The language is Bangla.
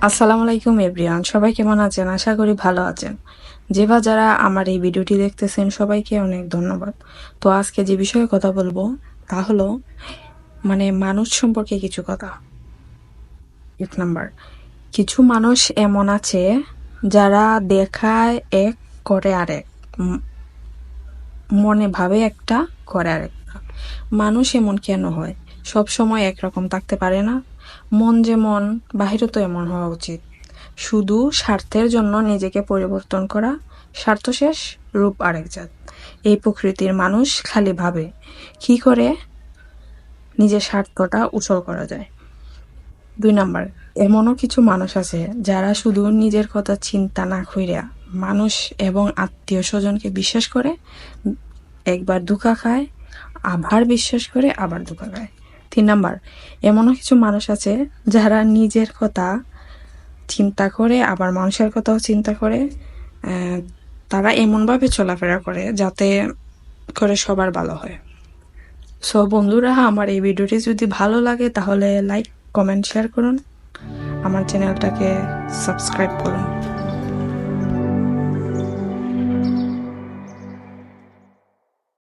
আসসালামু আলাইকুম এভরিওয়ান, সবাই কেমন আছেন? আশা করি ভালো আছেন। যে বা যারা আমার এই ভিডিওটি দেখতেছেন সবাইকে অনেক ধন্যবাদ। তো আজকে যে বিষয়ে কথা বলবো তা হলো মানুষ সম্পর্কে কিছু কথা। 1 নাম্বার, কিছু মানুষ এমন আছে যারা দেখায় এক, করে আরেক, উম, মনে ভাবে একটা, করে আরেকটা। মানুষ এমন কেন হয়? সব সময় একরকম থাকতে পারে না। মন যেমন, বাহিরে তো এমন হওয়া উচিত। শুধু স্বার্থের জন্য নিজেকে পরিবর্তন করা, স্বার্থ শেষ, রূপ আরেক জাত। এই প্রকৃতির মানুষ খালি ভাবে কি করে নিজের স্বার্থটা উসল করা যায়। 2 নাম্বার, এমনও কিছু মানুষ আছে যারা শুধু নিজের কথা চিন্তা না কইরা মানুষ এবং আত্মীয় স্বজনকে বিশ্বাস করে, একবার ধোঁকা খায়, আবার বিশ্বাস করে, আবার ধোঁকা খায়। 3 নাম্বার, এমনও কিছু মানুষ আছে যারা নিজের কথা চিন্তা করে আবার মানুষের কথাও চিন্তা করে। আহ, তারা এমনভাবে চলাফেরা করে যাতে করে সবার ভালো হয়। সো বন্ধুরা, আমার এই ভিডিওটি যদি ভালো লাগে তাহলে লাইক, কমেন্ট, শেয়ার করুন। আমার চ্যানেলটাকে সাবস্ক্রাইব করুন।